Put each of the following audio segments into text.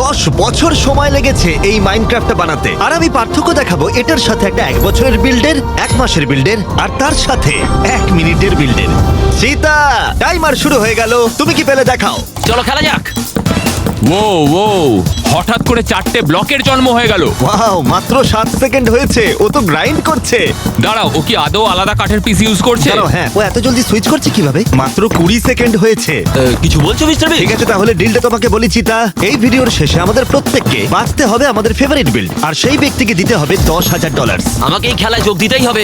10 বছর সময় লেগেছে এই মাইনক্রাফটটা বানাতে। আর আমি পার্থক্য দেখাবো এটার সাথে একটা 1 বছরের বিল্ডের, 1 মাসের বিল্ডের, আর তার সাথে 1 মিনিটের বিল্ডের। সীতা, টাইমার শুরু হয়ে গেল, তুমি কি পেলে দেখাও। চলো খেলা যাক। ও ও হঠাৎ করে 4টে ব্লকের জন্ম হয়ে গেল। ওয়াও, মাত্র 7 সেকেন্ড হয়েছে, ও তো গ্রাইন্ড করছে। দাঁড়াও, ও কি আদৌ আলাদা কাঠের পিস ইউজ করছে? দাঁড়াও, হ্যাঁ, ও এত জলদি সুইচ করছে কিভাবে? মাত্র 20 সেকেন্ড হয়েছে। কিছু বলছো মিস্টার বিগ? ঠিক আছে, তাহলে ডিলটা তোমাকে বলি চিতা। এই ভিডিওর শেষে আমাদের প্রত্যেককে বাঁচতে হবে আমাদের ফেভারিট বিল্ড, আর সেই ব্যক্তিকে দিতে হবে $10,000। আমাকে এই খেলায় যোগ দিতেই হবে।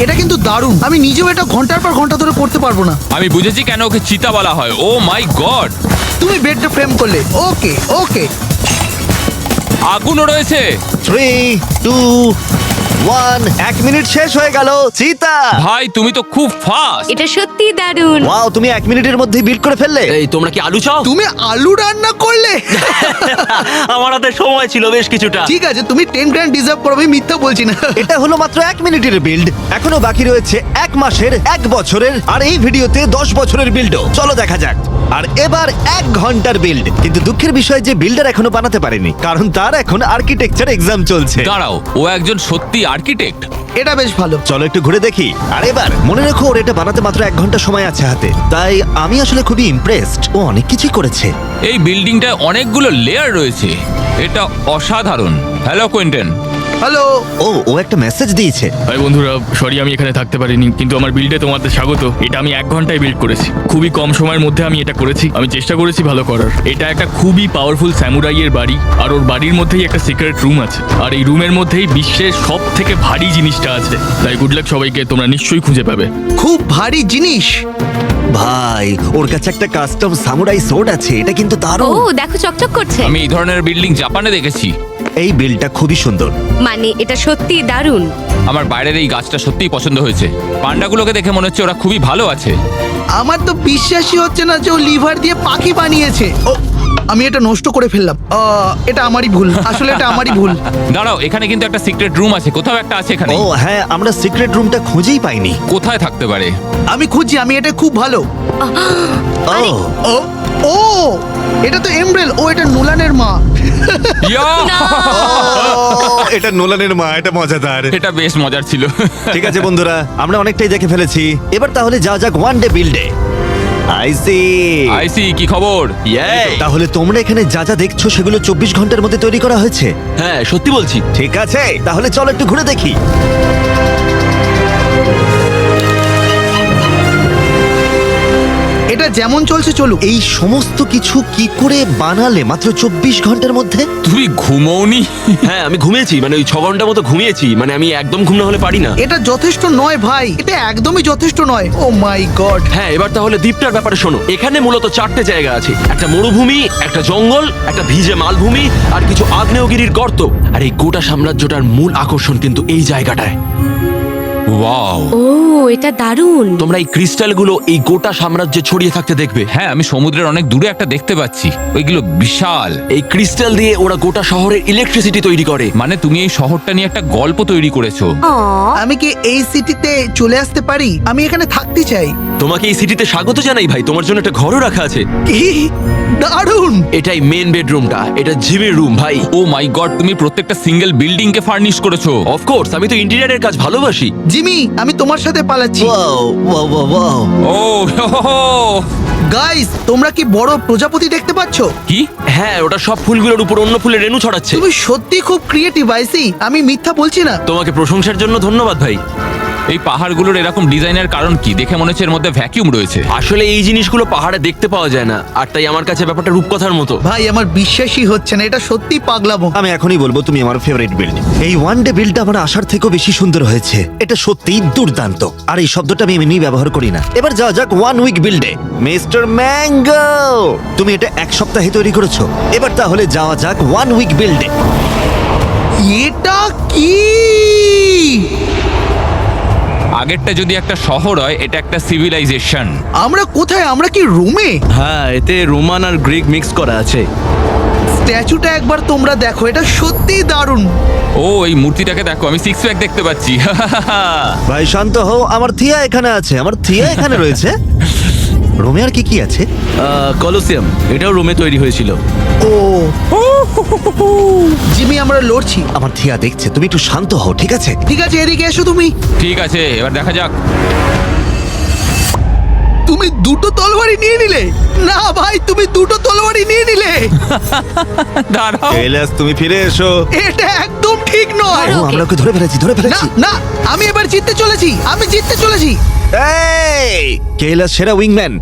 এটা কিন্তু দারুণ। আমি নিজেও এটা ঘন্টার পর ঘন্টা ধরে করতে পারবো না। আমি বুঝেছি কেন ওকে চিতা বলা হয়। ও মাই গড, তুমি বেডটা ফ্রেম করলে। ওকে ওকে। আগুনও রয়েছে। 3, 2, 1, 1 মিনিট শেষ হয়ে গেল। চিতা, ভাই তুমি তো খুব ফাস্ট। এটা সত্যি দারুণ। ওয়াও, তুমি 1 মিনিটের মধ্যে বিল্ড করে ফেললে। এই তোমরা কি আলু চাও? তুমি আলু রান্না করলে? আমার হাতে সময় ছিল বেশ কিছুটা। ঠিক আছে, তুমি 10 গ্র্যান্ড ডিজার্ভ করো, আমি মিথ্যা বলছি না। এটা হলো মাত্র 1 মিনিটের বিল্ড, এখনো বাকি রয়েছে 1 মাসের, 1 বছরের, আর এই ভিডিওতে 10 বছরের বিল্ডও। চলো দেখা যাক। আর এবার 1 ঘন্টার বিল্ড। কিন্তু দুঃখের বিষয় যে বিল্ডার এখনো বানাতে পারেনি, কারণ তার এখন আর্কিটেকচার এক্সাম চলছে। দাঁড়াও, ও একজন সত্যি আর্কিটেক্ট। এটা বেশ ভালো। চলো একটু ঘুরে দেখি। আর এবার মনে রেখো, ওর এটা বানাতে মাত্র 1 ঘন্টা সময় আছে হাতে, তাই আমি আসলে খুবই ইমপ্রেসড। ও অনেক কিছুই করেছে। এই বিল্ডিংটায় অনেকগুলো লেয়ার রয়েছে, এটা অসাধারণ। Hello Quinton. হ্যালো। ও একটা মেসেজ দিয়েছে। ভাই বন্ধুরা, সরি আমি এখানে থাকতে পারিনি, কিন্তু আমার বিল্ডে তোমাদের স্বাগত। এটা আমি 1 ঘন্টায় বিল্ড করেছি, খুবই কম সময়ের মধ্যে আমি এটা করেছি। আমি চেষ্টা করেছি ভালো করার। এটা একটা খুবই পাওয়ারফুল স্যামুরাইয়ের বাড়ি, আর ওর বাড়ির মধ্যেই একটা সিক্রেট রুম আছে, আর এই রুমের মধ্যেই বিশ্বের সব থেকে ভারী জিনিসটা আছে। তাই গুড লাক সবাইকে, তোমরা নিশ্চয়ই খুঁজে পাবে। খুব ভারী জিনিস। ভাই, ওর কাছে একটা কাস্টম সামুরাই সোর্ড আছে, এটা কিন্তু ও দারুণ। দেখো, চকচক করছে। আমি এই ধরনের বিল্ডিং জাপানে দেখেছি। এই বিল্ডটা খুবই সুন্দর। মানে এটা সত্যি দারুণ। আমার বাইরের এই গাছটা সত্যিই পছন্দ হয়েছে। পান্ডাগুলোকে দেখে মনে হচ্ছে ওরা খুবই ভালো আছে। আমার তো বিশ্বাসই হচ্ছে না যে ও লিভার দিয়ে পাখি বানিয়েছে। ও, আমি এটা নষ্ট করে ফেললাম। এটা আমারই ভুল, আসলে এটা আমারই ভুল। দাঁড়াও, এখানে কিন্তু একটা সিক্রেট রুম আছে, কোথাও একটা আছে এখানে। ও হ্যাঁ, আমরা সিক্রেট রুমটা খুঁজেই পাইনি। কোথায় থাকতে পারে? আমি খুঁজছি, আমি এটা খুব ভালো। ও ও ও, এটা তো এমব্রেল। ও, এটা নোলানের মা। ইয়া! এটা নোলানের মা, এটা মজাদার। এটা বেশ মজার ছিল। ঠিক আছে বন্ধুরা, আমরা অনেকটাই দেখে ফেলেছি। এবার তাহলে যাওয়া যাক ওয়ান ডে বিল্ডে। আইসি, কি খবর? তাহলে তোমরা এখানে যা যা দেখছো সেগুলো 24 ঘন্টার মধ্যে তৈরি করা হয়েছে? হ্যাঁ সত্যি বলছি। ঠিক আছে, তাহলে চলো একটু ঘুরে দেখি। এটা যেমন চলছে চলুক। এই সমস্ত কিছু কি করে বানালে মাত্র 24 ঘন্টার মধ্যে? তুমি ঘুমোওনি? হ্যাঁ আমি ঘুমিয়েছি, মানে ওই 6 ঘন্টা মতো ঘুমিয়েছি। মানে আমি একদম ঘুম না হলে পারি না। এটা যথেষ্ট নয় ভাই, এটা একদমই যথেষ্ট নয়। ও মাই গড। হ্যাঁ এবার তাহলে দ্বীপটার ব্যাপারে শোনো। এখানে মূলত 4টে জায়গা আছে, একটা মরুভূমি, একটা জঙ্গল, একটা ভিজে মালভূমি, আর কিছু আগ্নেয়গিরির গর্ত। আর এই গোটা সাম্রাজ্যটার মূল আকর্ষণ কিন্তু এই জায়গাটায়। ওয়াও! ও এটা দারুণ। তোমরা এই ক্রিস্টালগুলো এই গোটা সাম্রাজ্যে ছড়িয়ে থাকতে দেখবে। হ্যাঁ, আমি সমুদ্রের অনেক দূরে একটা দেখতে পাচ্ছি, ওইগুলো বিশাল। এই ক্রিস্টাল দিয়ে ওরা গোটা শহরের ইলেকট্রিসিটি তৈরি করে। মানে তুমি এই শহরটা নিয়ে একটা গল্প তৈরি করেছো। আমি কি এই সিটিতে চলে আসতে পারি? আমি এখানে থাকতে চাই। তোমাকে এই সিটিতে স্বাগত জানাই ভাই, তোমার জন্য একটা ঘরও রাখা আছে। কি দারুণ। এটাই মেন বেডরুমটা, এটা জিমির রুম ভাই। ও মাই গড, তুমি প্রত্যেকটা সিঙ্গেল বিল্ডিং কে ফার্নিশ করেছো। অফকোর্স, আমি তো ইন্টেরিয়রের কাজ ভালোবাসি। জিমি, আমি তোমার সাথে পালাচ্ছি। Wow wow wow wow. ও হো হো। গাইস, তোমরা কি বড় প্রজাপতি দেখতে পাচ্ছো? কি? হ্যাঁ, ওটা সব ফুলগুলোর উপর অন্য ফুলের রেণু ছড়াচ্ছে। তুমি সত্যি খুব ক্রিয়েটিভ আইসি, আমি মিথ্যা বলছি না। তোমাকে প্রশংসার জন্য ধন্যবাদ ভাই। এই পাহাড়গুলোর এরকম ডিজাইনের কারণ কি? দেখে মনে হচ্ছে এর মধ্যে ভ্যাকিউম রয়েছে। আসলে এই জিনিসগুলো পাহাড়ে দেখতে পাওয়া যায় না, আর তাই আমার কাছে ব্যাপারটা রূপকথার মতো। ভাই আমার বিশ্বাসই হচ্ছে না, এটা সত্যি পাগলামো। আমি এখনই বলবো তুমি আমার ফেভারিট বিল্ড। এই ওয়ান ডে বিল্ডটা আমার আশার থেকেও বেশি সুন্দর হয়েছে। এটা সত্যিই দুর্দান্ত। আর এই শব্দটা আমি এমনি ব্যবহার করি না। এবার যাওয়া যাক 1 উইক বিল্ডে। মিস্টার ম্যাঙ্গো, তুমি এটা 1 সপ্তাহে তৈরি করেছো। এবার তাহলে যাওয়া যাক 1 উইক বিল্ডে। এটা কি? আগেরটা যদি একটা শহর হয়, এটা একটা সিভিলাইজেশন। আমরা কোথায়? আমরা কি রুমে? হ্যাঁ, এতে রোমান আর গ্রিক মিক্স করা আছে। স্ট্যাচুটা একবার তোমরা দেখো, এটা সত্যি দারুণ। ও এই মূর্তিটাকে দেখো, আমি 6 প্যাক দেখতে পাচ্ছি। ভাই শান্ত হও, আমার থিয়া এখানে আছে, আমার থিয়া এখানে রয়েছে। রোমে আর কি কি আছে? কলোসিয়াম, এটাও রোমে তৈরি হয়েছিল। ও জিমি, আমরা লড়ছি। আমার থিয়া দেখছে, তুমি একটু শান্ত হও, ঠিক আছে? ঠিক আছে, এদিকে এসো তুমি। ঠিক আছে, এবার দেখা যাক। তুমি দুটো তলোয়ারই নিয়ে নিলে? না ভাই, তুমি দুটো তলোয়ারই নিয়ে নিলে। দাঁড়াও। কেইলাস, তুমি ফিরে এসো। এটা একদম ঠিক নয়। ও, আমরা ওকে ধরে না ফেলেছি। না, আমি এবার জিততে চলেছি, আমি জিততে চলেছি। এই কেইলাস সেরা উইংম্যান।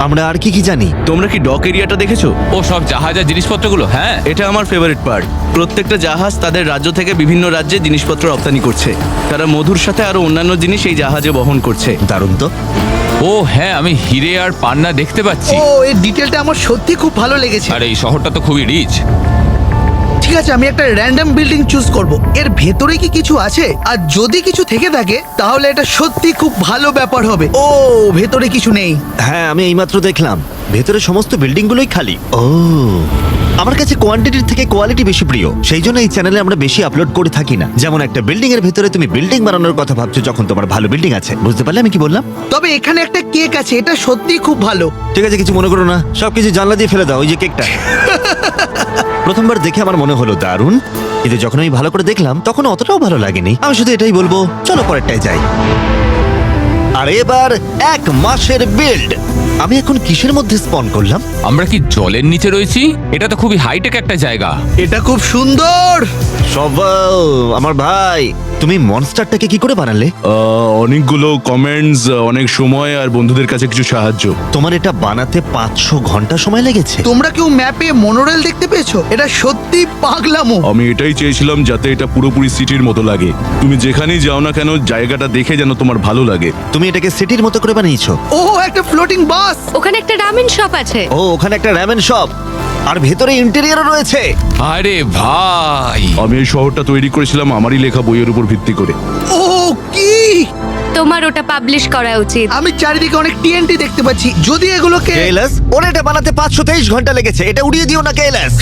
আমরা আর কি কি জানি? তোমরা কি ডক এরিয়াটা দেখেছো? ও সব জাহাজের জিনিসপত্রগুলো, হ্যাঁ। এটা আমার ফেভারিট পার্ট। প্রত্যেকটা জাহাজ তাদের রাজ্য থেকে বিভিন্ন রাজ্যে জিনিসপত্র রপ্তানি করছে। তারা মধুর সাথে আরো অন্যান্য জিনিস এই জাহাজে বহন করছে। দারুণ তো। ও হ্যাঁ, আমি হিরে আর পান্না দেখতে পাচ্ছি। ও, এর ডিটেলটা আমার সত্যি খুব ভালো লেগেছে। আর এই শহরটা তো খুবই রিচ। ঠিক আছে, আমি একটা র্যান্ডম বিল্ডিং চুজ করব। এর ভেতরে কি কিছু আছে? আর যদি কিছু থেকে থাকে তাহলে এটা সত্যি খুব ভালো ব্যাপার হবে। ও, ভেতরে কিছু নেই। হ্যাঁ, আমি এইমাত্র দেখলাম ভেতরে সমস্ত বিল্ডিং গুলোই খালি। ও, আমার কাছে কোয়ান্টিটির থেকে কোয়ালিটি বেশি প্রিয়, সেই জন্য এই চ্যানেলে আমরা বেশি আপলোড করে থাকি না। যেমন একটা বিল্ডিং এর ভেতরে তুমি বিল্ডিং বানানোর কথা ভাবছো যখন তোমার ভালো বিল্ডিং আছে। বুঝতে পারলে আমি কি বললাম? তবে এখানে একটা কেক আছে, এটা সত্যি খুব ভালো। ঠিক আছে, কিছু মনে করো না, সবকিছু জানলা দিয়ে ফেলে দাও। ওই যে কেকটা। প্রথমবার দেখে আমার মনে হলো দারুণ, কিন্তু যখন আমি ভালো করে দেখলাম তখন অতটাও ভালো লাগেনি। আমি শুধু এটাই বলবো, চলো পরেরটায় যাই। আর এবার 1 মাসের বিল্ড। আমি এখন কিসের মধ্যে স্পন করলাম? আমরা কি জলের নিচে রয়েছি? এটা তো খুবই হাইটেক একটা জায়গা। এটা খুব সুন্দর। সবাই, আমার ভাই, তুমি মনস্টারটাকে কি করে বানালে? অনেকগুলো কমেন্টস, অনেক সময় আর বন্ধুদের কাছে কিছু সাহায্য। তোমার এটা বানাতে 500 ঘন্টা সময় লেগেছে। তোমরা কেউ ম্যাপে মনোরেল দেখতে পেয়েছো? এটা সত্যি পাগলামো। আমি এটাই চেয়েছিলাম, যাতে এটা পুরোপুরি সিটির মতো লাগে। তুমি যেখানেই যাও না কেন, জায়গাটা দেখে যেন তোমার ভালো লাগে। তুমি এটাকে সিটির মতো করে বানিয়েছো। ও, একটা ফ্লোটিং বাস। ওখানে একটা রামেন শপ আছে। ও, ওখানে একটা র্যামেন শপ, আর ভেতরে ইন্টেরিয়রও রয়েছে। আরে ভাই, আমি এই শহরটা তৈরি করেছিলাম আমারই লেখা বইয়ের উপর ভিত্তি করে। ও কি! তোমার ওটা পাবলিশ করা উচিত। আমি চারিদিকে অনেক টিএনটি দেখতে পাচ্ছি। যদি এগুলোকে কেইলাস, ওর এটা বানাতে 523 ঘন্টা লেগেছে। এটা উড়িয়ে দিও না কেইলাস।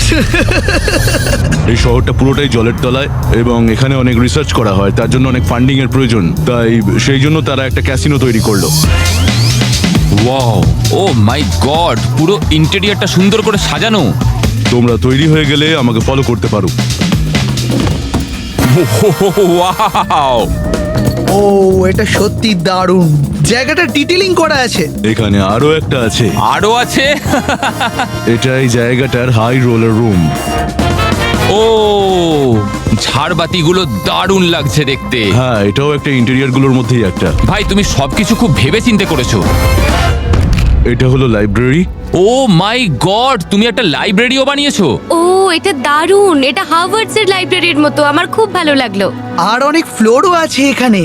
এই শহরটা পুরোটাই জলের তলায় এবং এখানে অনেক রিসার্চ করা হয়, তার জন্য অনেক ফান্ডিং এর প্রয়োজন। তাই সেই জন্য তারা একটা ক্যাসিনো তৈরি করলো। ওয়াও, ও মাই গড, পুরো ইন্টেরিয়রটা সুন্দর করে সাজানো। তোমরা তৈরি হয়ে গেলে আমাকে ফলো করতে পারো। ওয়াও, ও, এটা সত্যি দারুণ। জায়গাটা ডিটেলিং করা আছে। এখানে আরো একটা আছে। আরো আছে। এটা এই জায়গাটার হাই রোলার রুম। ও, ঝাড়বাতিগুলো দারুণ লাগছে দেখতে। হ্যাঁ, এটাও একটা ইন্টেরিয়র গুলোর মধ্যেই একটা। ভাই, তুমি সবকিছু খুব ভেবে চিন্তে করেছো। এটা হলো লাইব্রেরি। ও মাই গড, তুমি একটা লাইব্রেরিও বানিয়েছো। ও, এটা দারুণ। এটা হার্ভার্ডস এর লাইব্রেরির মতো। আমার খুব ভালো লাগলো। আর অনেক ফ্লোরও আছে এখানে।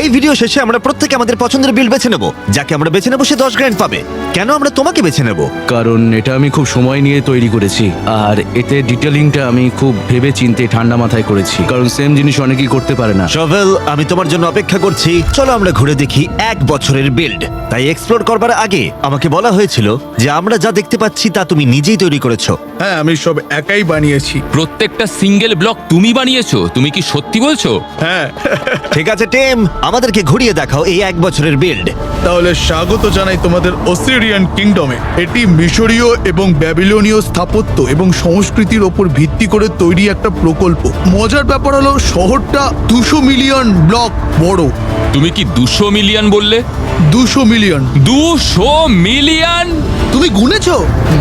এই ভিডিও শেষে আমরা প্রত্যেকে আমাদের পছন্দের বিল্ড বেছে নেব। যাকে আমরা বেছে নেব সে 10 গ্র্যান্ড পাবে। কেন আমরা তোমাকে বেছে নেব? কারণ এটা আমি খুব সময় নিয়ে তৈরি করেছি, আর এতে ডিটেলিংটা আমি খুব ভেবে চিন্তে ঠান্ডা মাথায় করেছি। কারণ সেম জিনিস অনেকেই করতে পারে না। শভেল, আমি তোমার জন্য অপেক্ষা করছি। চলো আমরা ঘুরে দেখি 1 বছরের বিল্ড। তাই এক্সপ্লোর করবার আগে আমাকে বলা হয়েছিল যে আমরা যা দেখতে পাচ্ছি তা তুমি নিজেই তৈরি করেছো। হ্যাঁ, আমি সব একাই বানিয়েছি। প্রত্যেকটা সিঙ্গেল ব্লক তুমি বানিয়েছো? তুমি কি সত্যি বলছো? হ্যাঁ, ঠিক আছে টিম, আমাদেরকে ঘুরিয়ে দেখাও এই 1 বছরের বিল্ড। তাহলে স্বাগত জানাই তোমাদের অসিরিয়ান কিংডমে। এটি মিশরীয় এবং ব্যাবিলনীয় স্থাপত্য এবং সংস্কৃতির ওপর ভিত্তি করে তৈরি একটা প্রকল্প। মজার ব্যাপার হলো শহরটা 200 মিলিয়ন ব্লক বড়। তুমি কি 200 মিলিয়ন বললে? 200 মিলিয়ন। 200 মিলিয়ন? তুমি গুনেছো?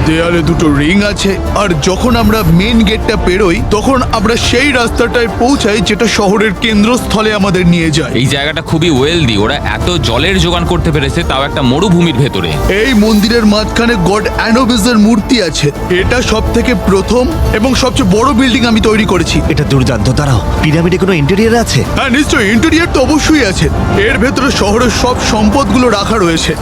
দেয়ালে দুটো রিং আছে, আর যখন আমরা মেন গেটটা পেরোই তখন আমরা সেই রাস্তাটায় পৌঁছাই যেটা শহরের কেন্দ্রস্থলে আমাদের নিয়ে যায়। এই জায়গাটা খুবই ওয়েলদি। ওরা এত জলের যোগান করতে পেরেছে, তাও একটা মরুভূমির ভেতরে। এই মন্দিরের মাঝখানে গড অ্যানোবিসের মূর্তি আছে। এটা সব থেকে প্রথম এবং সবচেয়ে বড় বিল্ডিং আমি তৈরি করেছি। এটা দুর্দান্ত। দাঁড়াও, পিরামিডে কোনো ইন্টেরিয়র আছে? হ্যাঁ, নিশ্চয়ই। ইন্টেরিয়র তো অবশ্যই আছে। এর ভেতরে শহরের সব সম্পদগুলো রাখা রয়েছে।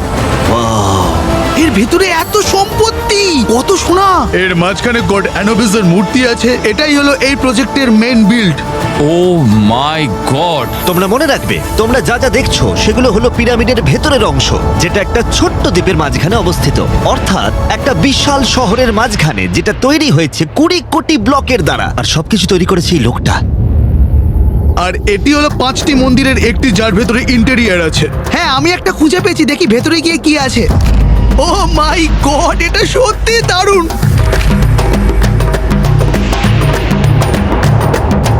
এর ভেতরে এত সম্পত্তি, কত সোনা! এর মাঝখানে গড অ্যানোবিসের মূর্তি আছে। এটাই হলো এই প্রজেক্টের main build. O my god, তোমরা মনে রাখবে, তোমরা যা যা দেখছো সেগুলো হলো পিরামিডের ভেতরের অংশ, যেটা একটা ছোট্ট দ্বীপের মাঝখানে অবস্থিত। অর্থাৎ একটা বিশাল শহরের মাঝখানে, যেটা তৈরি হয়েছে 20 কোটি ব্লকের দ্বারা। আর সবকিছু তৈরি করেছে এই লোকটা। আর এটি হলো 5টি মন্দিরের একটি, যার ভেতরে ইন্টেরিয়ার আছে। হ্যাঁ, আমি একটা খুঁজে পেয়েছি, দেখি ভেতরে গিয়ে কি আছে। ও মাই গড, এটা সত্যি দারুণ।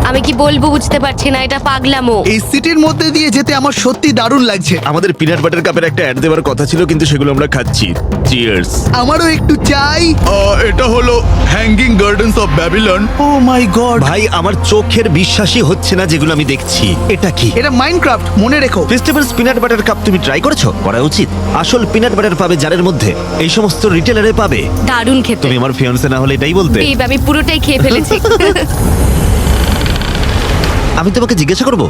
আমি কি বলবো বুঝতে পারছি না, এটা পাগলামো। এই সিটির মধ্যে দিয়ে যেতে আমার সত্যি দারুণ লাগছে। আমাদের পিনাট বাটার কাপের একটা অ্যাড দেওয়ার কথা ছিল, কিন্তু সেগুলো আমরা খাচ্ছি। চিয়ার্স। আমারও একটু চাই। এটা হলো hanging gardens of Babylon. Oh my God, ভাই আমার চোখের বিশ্বাসই হচ্ছে না যেগুলো আমি দেখছি। এটা কি? এটা মাইনক্রাফট, মনে রেখো। ফেস্টিভ্যালস পিনাট বাটার কাপ তুমি ট্রাই করেছো? করা উচিত। আসল পিনাট বাটার পাবে জারের মধ্যে, এই সমস্ত রিটেলারে পাবে। দারুণ খেতে। তুমি আমার ফিয়ান্সে না হলে এটাই বলতে। বেব, আমি পুরোটাই খেয়ে ফেলেছি। আমি তোমাকে জিজ্ঞাসা করব,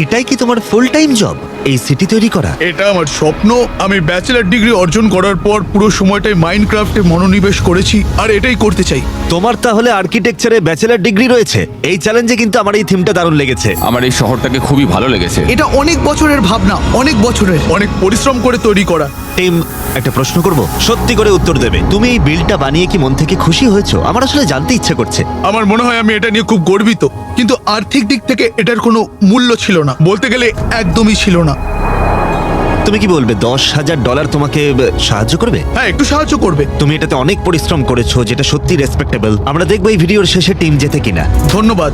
এটাই কি তোমার ফুল টাইম জব, এই সিটি তৈরি করা? এটা আমার স্বপ্ন। আমি ব্যাচেলার ডিগ্রি অর্জন করার পর পুরো সময়টাই মাইনক্রাফটে মনোনিবেশ করেছি, আর এটাই করতে চাই। তোমার তাহলে আর্কিটেকচারে ব্যাচেলার ডিগ্রি রয়েছে। এই চ্যালেঞ্জে কিন্তু আমার এই থিমটা দারুণ লেগেছে। আমার এই শহরটাকে খুবই ভালো লেগেছে। এটা অনেক বছরের ভাবনা, অনেক বছরের। অনেক পরিশ্রম করে তৈরি করা। টিম, একটা প্রশ্ন করব, সত্যি করে উত্তর দেবে। তুমি এই বিলটা বানিয়ে কি মন থেকে খুশি হয়েছো? আমার আসলে জানতে ইচ্ছে করছে। আমার মনে হয় আমি এটা নিয়ে খুব গর্বিত, কিন্তু আর্থিক দিক থেকে এটার কোনো মূল্য ছিল না, বলতে গেলে একদমই ছিল না। তুমি কি বলবে $10,000 তোমাকে সাহায্য করবে? হ্যাঁ, একটু সাহায্য করবে। তুমি এটাতে অনেক পরিশ্রম করেছো, যেটা সত্যি রেসপেক্টেবল। আমরা দেখবো এই ভিডিওর শেষে টিম জেতে কিনা। ধন্যবাদ।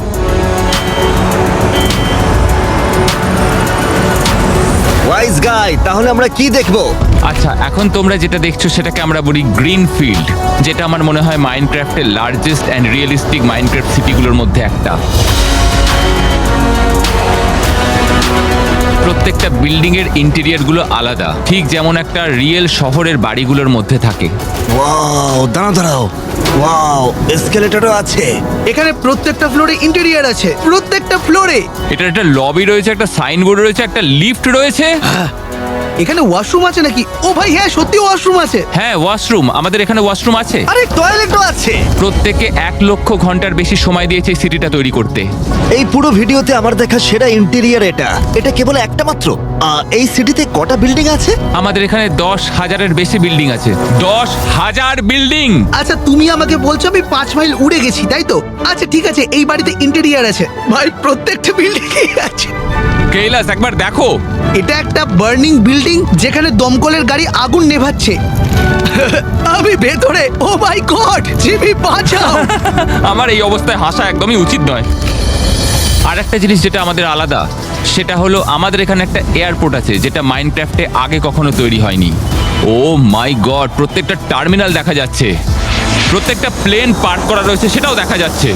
ওয়াইজ গাই, তাহলে আমরা কি দেখবো? আচ্ছা, এখন তোমরা যেটা দেখছো সেটাকে আমরা বলি গ্রিন ফিল্ড, যেটা আমার মনে হয় মাইনক্রাফটের লার্জেস্ট অ্যান্ড রিয়েলিস্টিক মাইনক্রাফট সিটিগুলোর মধ্যে একটা। প্রত্যেকটা বিল্ডিং এর ইন্টেরিয়র গুলো আলাদা, ঠিক যেমন একটা রিয়েল শহরের বাড়িগুলোর মধ্যে থাকে। ওয়াও, দাঁড়াও। ওয়াও, এসকেলেটরও আছে। এখানে প্রত্যেকটা ফ্লোরে ইন্টেরিয়ার আছে, প্রত্যেকটা ফ্লোরে। এটার একটা লবি রয়েছে, একটা সাইনবোর্ড রয়েছে, একটা লিফট রয়েছে। এখানে ওয়াশরুম আছে নাকি? ও ভাই, হ্যাঁ সত্যি ওয়াশরুম আছে। হ্যাঁ, ওয়াশরুম, আমাদের এখানে ওয়াশরুম আছে। আরে টয়লেটও আছে। প্রত্যেকে 1 লক্ষ ঘন্টার বেশি সময় দিয়েছে এই সিটিটা তৈরি করতে। এই পুরো ভিডিওতে আমার দেখা সেরা ইন্টেরিয়র এটা। এটা কেবল একটা মাত্র। এই সিটিতে কটা বিল্ডিং আছে? আমাদের এখানে 10,000-এর বেশি বিল্ডিং আছে। 10,000 বিল্ডিং! আচ্ছা, তুমি আমাকে বলছো আমি 5 মাইল উড়ে গেছি, তাই তো? আচ্ছা ঠিক আছে, এই বাড়িতে ইন্টেরিয়ার আছে। ভাই, প্রত্যেকটা বিল্ডিং আছে। কৈলাস, একবার দেখো। এটা একটা বার্নিং বিল্ডিং, যেখানে দমকলের গাড়ি আগুন নেভাচ্ছে। আমি ভেতরে। ও মাই গড, জিমি বাঁচাও। আমার এই অবস্থায় হাসা একদমই উচিত নয়। আর একটা জিনিস যেটা আমাদের আলাদা, সেটা হলো আমাদের এখানে একটা এয়ারপোর্ট আছে, যেটা মাইনক্রাফটে আগে কখনো তৈরি হয়নি। ও মাই গড, প্রত্যেকটা টার্মিনাল দেখা যাচ্ছে, প্রত্যেকটা প্লেন পার্ক করা রয়েছে সেটাও দেখা যাচ্ছে।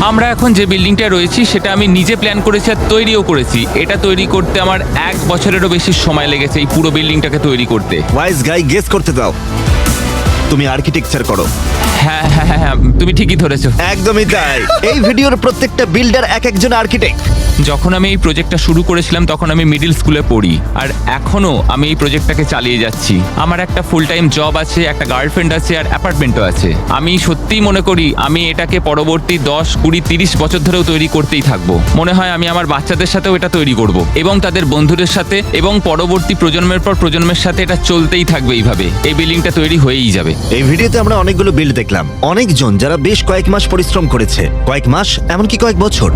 আমরা এখন যে বিল্ডিংটা রয়েছি সেটা আমি নিজে প্ল্যান করেছি আর তৈরিও করেছি। এটা তৈরি করতে আমার 1 বছরেরও বেশি সময় লেগেছে, এই পুরো বিল্ডিংটাকে তৈরি করতে। ওয়াইজ গাই, গেস করতে দাও। তুমি আর্কিটেকচার করো। হ্যাঁ হ্যাঁ হ্যাঁ হ্যাঁ, তুমি ঠিকই ধরেছো। একদমই তাই। এই ভিডিওর প্রত্যেকটা বিল্ডার এক একজন আর্কিটেক্ট। যখন আমি এই প্রজেক্টটা শুরু করেছিলাম তখন আমি মিডল স্কুলে পড়ি, আর এখনো আমি এই প্রজেক্টটাকে চালিয়ে যাচ্ছি। আমার একটা ফুল টাইম জব আছে, একটা গার্লফ্রেন্ড আছে, আর অ্যাপার্টমেন্টও আছে। আমি সত্যিই মনে করি আমি এটাকে পরবর্তী 10, 20, 30 বছর ধরেও তৈরি করতেই থাকবো। মনে হয় আমি আমার বাচ্চাদের সাথেও এটা তৈরি করব, এবং তাদের বন্ধুদের সাথে, এবং পরবর্তী প্রজন্মের পর প্রজন্মের সাথে এটা চলতেই থাকবে। এইভাবে এই বিল্ডিংটা তৈরি হয়েই যাবে। এই ভিডিওতে আমরা অনেকগুলো বিল্ড দেখলাম, অনেকজন যারা বেশ কয়েক মাস পরিশ্রম করেছে, কয়েক মাস, এমনকি কয়েক বছর।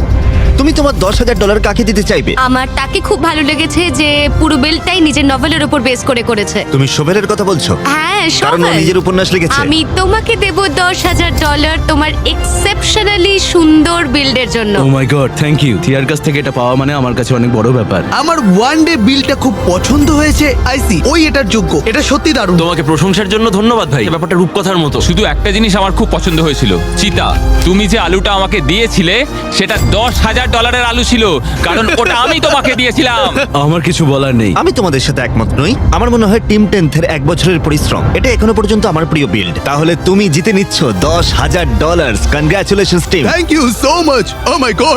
তুমি তোমার $10,000 কাকে দিতে চাইবে? আমার তাকে খুব ভালো লেগেছে যে পুরো বিলটাই নিজের নভেলের উপর বেস করে করেছে। তুমি শোভেলের কথা বলছো? হ্যাঁ, কারণ ও শোভেল। নিজের উপন্যাস লিখেছে। আমি তোমাকে দেব $10,000 তোমার এক্সেপশনালি সুন্দর বিল্ডের জন্য। ও মাই গড, থ্যাংক ইউ। থিয়ার কাছ থেকে এটা পাওয়া মানে আমার কাছে অনেক বড় ব্যাপার। আমার ওয়ান ডে বিলটা খুব পছন্দ হয়েছে। আইসি, ওই এটার যোগ্য। এটা সত্যি দারুণ। তোমাকে প্রশংসার জন্য ধন্যবাদ ভাই, ব্যাপারটা রূপকথার মতো। শুধু একটা জিনিস আমার খুব পছন্দ হয়েছিল, চিতা, তুমি যে আলুটা আমাকে দিয়েছিলে সেটা $10,000-এর আলু ছিল, কারণ ওটা আমি তোমাকে দিয়েছিলাম। আমার কিছু বলার নেই। আমি তোমাদের সাথে একমত নই। আমার মনে হয় টিম 10th-এর 1 বছরের পরিশ্রম এটা এখনো পর্যন্ত আমার প্রিয় বিল্ড। তাহলে তুমি জিতে নিচ্ছ $10,000। Congratulations team. Thank you so much. Oh my god.